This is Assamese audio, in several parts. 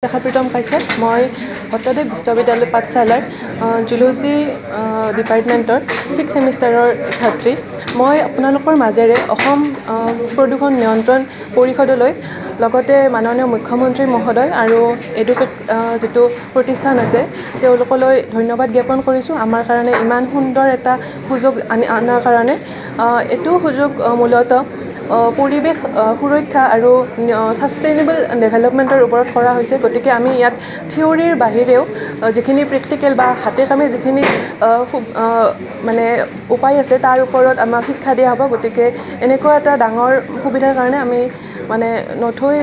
প্ৰীতম কাশ্যপ মই ভট্টদেৱ বিশ্ববিদ্যালয় পাঠশালাৰ জুলজি ডিপাৰ্টমেণ্টৰ 6th ছেমিষ্টাৰৰ ছাত্ৰী। মই আপোনালোকৰ মাজেৰে অসম প্ৰদূষণ নিয়ন্ত্ৰণ পৰিষদলৈ লগতে মাননীয় মুখ্যমন্ত্ৰী মহোদয় আৰু এডুকেট যিটো প্ৰতিষ্ঠান আছে তেওঁলোকলৈ ধন্যবাদ জ্ঞাপন কৰিছোঁ আমাৰ কাৰণে ইমান সুন্দৰ এটা সুযোগ আনাৰ কাৰণে। এইটো সুযোগ মূলতঃ পৰিৱেশ সুৰক্ষা আৰু ছাষ্টেইনেবল ডেভেলপমেণ্টৰ ওপৰত কৰা হৈছে। গতিকে আমি ইয়াত থিয়ৰীৰ বাহিৰেও যিখিনি প্ৰেক্টিকেল বা হাতে কামে যিখিনি মানে উপায় আছে তাৰ ওপৰত আমাক শিক্ষা দিয়া হ'ব। গতিকে এনেকুৱা এটা ডাঙৰ সুবিধাৰ কাৰণে আমি মানে নথৈ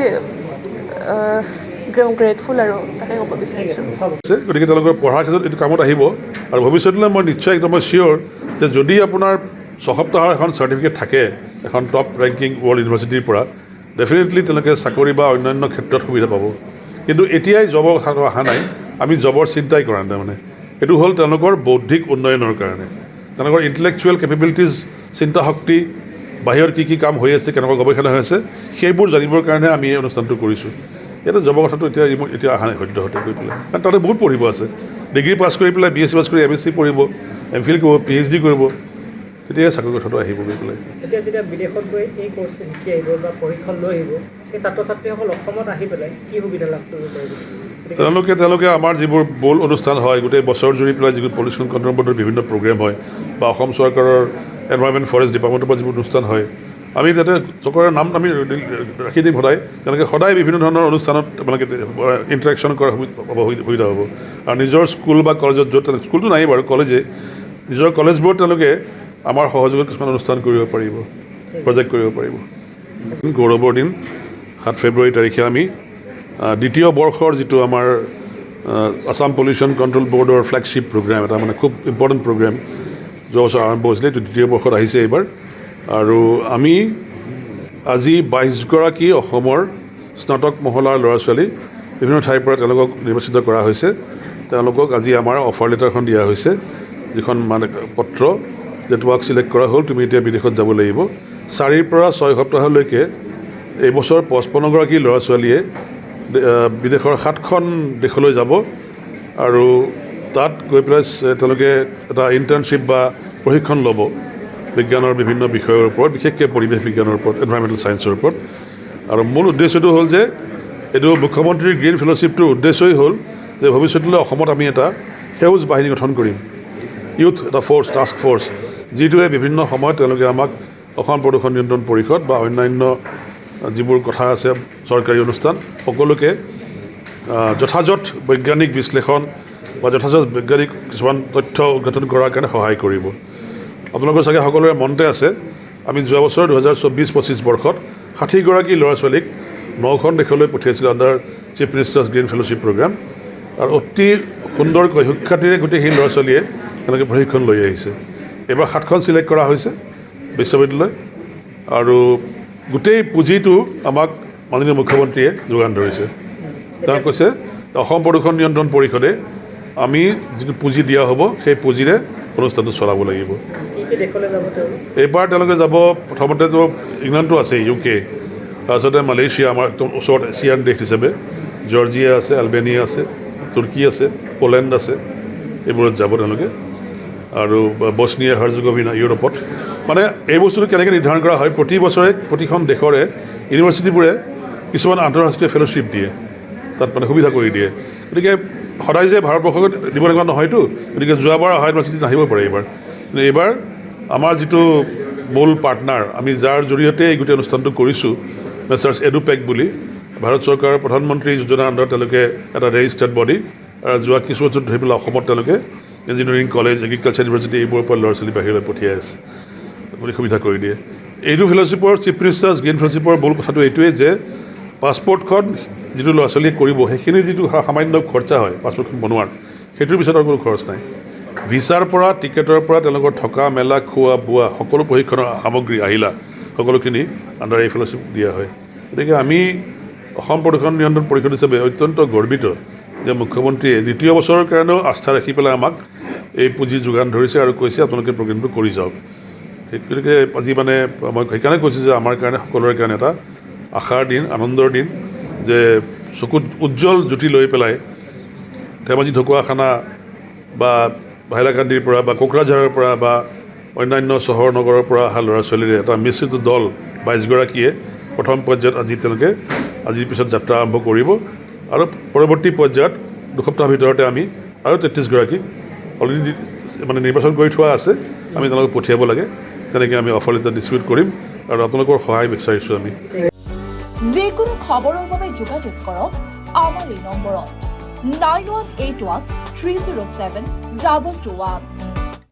গ্ৰেটফুল আৰু তাকে ক'ব বিচাৰিছোঁ। গতিকে তেওঁলোকৰ পঢ়াৰ ক্ষেত্ৰত এইটো কামত আহিব আৰু ভৱিষ্যতলৈ মই নিশ্চয় একদম চিয়'ৰ যে যদি আপোনাৰ ছসপ্তাহৰ এখন চাৰ্টিফিকেট থাকে এখন টপ ৰেংকিং ৱৰ্ল্ড ইউনিভাৰ্চিটিৰ পৰা, ডেফিনেটলি তেওঁলোকে চাকৰি বা অন্যান্য ক্ষেত্ৰত সুবিধা পাব। কিন্তু এতিয়াই জবৰ কথাটো অহা নাই, আমি জবৰ চিন্তাই কৰা নাই। মানে এইটো হ'ল তেওঁলোকৰ বৌদ্ধিক উন্নয়নৰ কাৰণে, তেওঁলোকৰ ইণ্টেলেকচুৱেল কেপেবিলিটিজ, চিন্তা শক্তি, বাহিৰত কি কি কাম হৈ আছে, কেনেকুৱা গৱেষণা হৈ আছে, সেইবোৰ জানিবৰ কাৰণে আমি এই অনুষ্ঠানটো কৰিছোঁ। ইয়াতে জবৰ কথাটো এতিয়া অহা নাই সদ্যহতে গৈ পেলাই, কাৰণ তাতে বহুত পঢ়িব আছে। ডিগ্ৰী পাছ কৰি পেলাই BSc পাছ কৰি MSc পঢ়িব, MPhil কৰিব, PhD কৰিব, তেতিয়াই চাকৰি কথাটো আহিব গৈ পেলাই। এতিয়া যেতিয়া বিদেশত গৈ এই কোৰ্চটো শিকি আহিব বা পৰীক্ষা লৈ আহিব, সেই ছাত্ৰ ছাত্ৰীসকল অসমত আহি পেলাই কি সুবিধা লাভ কৰিব পাৰিব? তেওঁলোকে আমাৰ যিবোৰ ব'ল অনুষ্ঠান হয়, গোটেই বছৰ জুৰি পেলাই যিবোৰ পলিউশ্যন কণ্ট্ৰল বৰ্ডৰ বিভিন্ন প্ৰগ্ৰেম হয় বা অসম চৰকাৰৰ এনভাইৰনমেণ্ট ফৰেষ্ট ডিপাৰ্টমেণ্টৰ পৰা যিবোৰ অনুষ্ঠান হয়, আমি যাতে চৰকাৰৰ নাম আমি ৰাখি দিম সদায়, তেওঁলোকে সদায় বিভিন্ন ধৰণৰ অনুষ্ঠানত আপোনালোকে ইণ্টাৰেকশ্যন কৰাৰ সুবিধা হ'ব। আৰু নিজৰ স্কুল বা কলেজত য'ত স্কুলটো নাই বাৰু, কলেজে নিজৰ কলেজবোৰত তেওঁলোকে আমাৰ সহযোগত কিছুমান অনুষ্ঠান কৰিব পাৰিব, প্ৰজেক্ট কৰিব পাৰিব। গৌৰৱৰ দিন 7 ফেব্ৰুৱাৰী তাৰিখে আমি দ্বিতীয় বৰ্ষৰ যিটো আমাৰ আছাম পলিউশ্যন কণ্ট্ৰল বৰ্ডৰ ফ্লেগশ্বিপ প্ৰগ্ৰেম, এটা মানে খুব ইম্পৰ্টেণ্ট প্ৰগ্ৰেম যোৱা বছৰ আৰম্ভ হৈছিলে, এইটো দ্বিতীয় বৰ্ষত আহিছে এইবাৰ। আৰু আমি আজি 22গৰাকী অসমৰ স্নাতক মহলাৰ ল'ৰা ছোৱালী বিভিন্ন ঠাইৰ পৰা তেওঁলোকক নিৰ্বাচিত কৰা হৈছে। তেওঁলোকক আজি আমাৰ অফাৰ লেটাৰখন দিয়া হৈছে, যিখন মানে পত্ৰ যে তোমাক চিলেক্ট কৰা হ'ল, তুমি এতিয়া বিদেশত যাব লাগিব। 4 পৰা 6 সপ্তাহলৈকে এইবছৰ 55গৰাকী ল'ৰা ছোৱালীয়ে বিদেশৰ 7খন দেশলৈ যাব আৰু তাত গৈ পেলাই তেওঁলোকে এটা ইণ্টাৰ্ণশ্বিপ বা প্ৰশিক্ষণ ল'ব বিজ্ঞানৰ বিভিন্ন বিষয়ৰ ওপৰত, বিশেষকৈ পৰিৱেশ বিজ্ঞানৰ ওপৰত, এনভাইৰনমেণ্টেল ছায়েন্সৰ ওপৰত। আৰু মূল উদ্দেশ্যটো হ'ল যে এইটো মুখ্যমন্ত্ৰীৰ গ্ৰীণ ফেলোশ্বিপটোৰ উদ্দেশ্যই হ'ল যে ভৱিষ্যতলৈ অসমত আমি এটা সেউজ বাহিনী গঠন কৰিম, ইউথ এটা ফ'ৰ্চ, টাস্ক ফ'ৰ্চ, যিটোৱে বিভিন্ন সময়ত তেওঁলোকে আমাক অসম প্ৰদূষণ নিয়ন্ত্ৰণ পৰিষদ বা অন্যান্য যিবোৰ কথা আছে চৰকাৰী অনুষ্ঠান সকলোকে যথাযথ বৈজ্ঞানিক বিশ্লেষণ বা যথাযথ বৈজ্ঞানিক কিছুমান তথ্য উদ্ঘাটন কৰাৰ কাৰণে সহায় কৰিব। আপোনালোকৰ চাগে সকলোৰে মনতে আছে, আমি যোৱা বছৰ 2024-25 বৰ্ষত 60গৰাকী ল'ৰা ছোৱালীক 9খন দেশলৈ পঠিয়াইছিলোঁ under chief minister's green fellowship programme. আৰু অতি সুন্দৰকৈ সুখ্যাতিৰে গোটেই সেই ল'ৰা ছোৱালীয়ে তেওঁলোকে প্ৰশিক্ষণ লৈ আহিছে। এইবাৰ 7খন চিলেক্ট কৰা হৈছে বিশ্ববিদ্যালয়, আৰু গোটেই পুঁজিটো আমাক মাননীয় মুখ্যমন্ত্ৰীয়ে যোগান ধৰিছে। তেওঁ কৈছে অসম প্ৰদূষণ নিয়ন্ত্ৰণ পৰিষদে আমি যিটো পুঁজি দিয়া হ'ব সেই পুঁজিৰে অনুষ্ঠানটো চলাব লাগিব। এইবাৰ তেওঁলোকে যাব, প্ৰথমতে ইংলেণ্ডটো আছে, UK, তাৰপিছতে মালয়েছিয়া, আমাৰ একদম ওচৰত এছিয়ান দেশ হিচাপে, জৰ্জিয়া আছে, আলবেনিয়া আছে, তুৰ্কী আছে, পোলেণ্ড আছে, এইবোৰত যাব তেওঁলোকে। আৰু বছনিয়া হাৰ্জেগোভিনা ইউৰোপত। মানে এই বস্তুটো কেনেকৈ নিৰ্ধাৰণ কৰা হয়, প্ৰতি বছৰে প্ৰতিখন দেশৰে ইউনিভাৰ্চিটিবোৰে কিছুমান আন্তঃৰাষ্ট্ৰীয় ফেলোশ্বিপ দিয়ে, তাত মানে সুবিধা কৰি দিয়ে। গতিকে সদায় যে ভাৰতবৰ্ষক দিব লগা নহয়তো, গতিকে যোৱাবাৰ অহা ইউনিভাৰ্চিটি নাহিব পাৰে এইবাৰ। কিন্তু এইবাৰ আমাৰ যিটো মূল পাৰ্টনাৰ, আমি যাৰ জৰিয়তে এই গোটেই অনুষ্ঠানটো কৰিছোঁ, মেছাৰ্ছ এডুপেক বুলি, ভাৰত চৰকাৰৰ প্ৰধানমন্ত্ৰী যোজনাৰ আণ্ডাৰত তেওঁলোকে এটা ৰেজিষ্টাৰ্ড বডি। যোৱা কিছু বছৰ ধৰি পেলাই অসমত তেওঁলোকে ইঞ্জিনিয়াৰিং কলেজ, এগ্ৰিকালচাৰ ইউনিভাৰ্চিটি এইবোৰৰ পৰা ল'ৰা ছোৱালী বাহিৰলৈ পঠিয়াই আছে বুলি সুবিধা কৰি দিয়ে। এইটো ফেলোশ্বিপৰ চিফ মিনিষ্টাৰ্ছ গ্ৰীণ ফেলোশ্বিপৰ মূল কথাটো এইটোৱেই যে পাছপৰ্টখন যিটো ল'ৰা ছোৱালীয়ে কৰিব, সেইখিনি যিটো সামান্য খৰচা হয় পাছপৰ্টখন বনোৱাৰ, সেইটোৰ পিছত আৰু কোনো খৰচ নাই। ভিছাৰ পৰা, টিকেটৰ পৰা তেওঁলোকৰ থকা মেলা, খোৱা বোৱা, সকলো প্ৰশিক্ষণৰ সামগ্ৰী, আহিলা, সকলোখিনি আণ্ডাৰ এই ফেলোশ্বিপ দিয়া হয়। গতিকে আমি অসম প্ৰদূষণ নিয়ন্ত্ৰণ পৰিষদ হিচাপে অত্যন্ত গৰ্বিত যে মুখ্যমন্ত্ৰীয়ে দ্বিতীয় বছৰৰ কাৰণেও আস্থা ৰাখি পেলাই আমাক এই পুঁজি যোগান ধৰিছে আৰু কৈছে আপোনালোকে প্ৰগ্ৰেমটো কৰি যাওক। গতিকে আজি মানে মই সেইকাৰণে কৈছোঁ যে আমাৰ কাৰণে সকলোৰে কাৰণে এটা আশাৰ দিন, আনন্দৰ দিন, যে চকুত উজ্জ্বল জ্যোতি লৈ পেলাই ধেমাজি ঢকুৱাখানা বা হাইলাকান্দিৰ পৰা বা কোকৰাঝাৰৰ পৰা বা অন্যান্য চহৰ নগৰৰ পৰা অহা ল'ৰা ছোৱালীৰে এটা মিশ্ৰিত দল 22গৰাকীয়ে প্ৰথম পৰ্যায়ত আজিৰ পিছত যাত্ৰা আৰম্ভ কৰিব আৰু পৰৱৰ্তী পৰ্যায়ত দুসপ্তাহৰ ভিতৰতে আমি আৰু 33গৰাকী অলৰেডি মানে নিৰ্বাচন কৰি থোৱা আছে আমি তেওঁলোকক পঠিয়াব লাগে তেনেকৈ আমি অফাৰ লেটাৰ ডিষ্ট্ৰিবিউট কৰিম আৰু আপোনালোকৰ সহায় বিচাৰিছোঁ আমি যিকোনো খবৰৰ বাবে যোগাযোগ কৰক আমাৰ এই নম্বৰত 9181 307 2221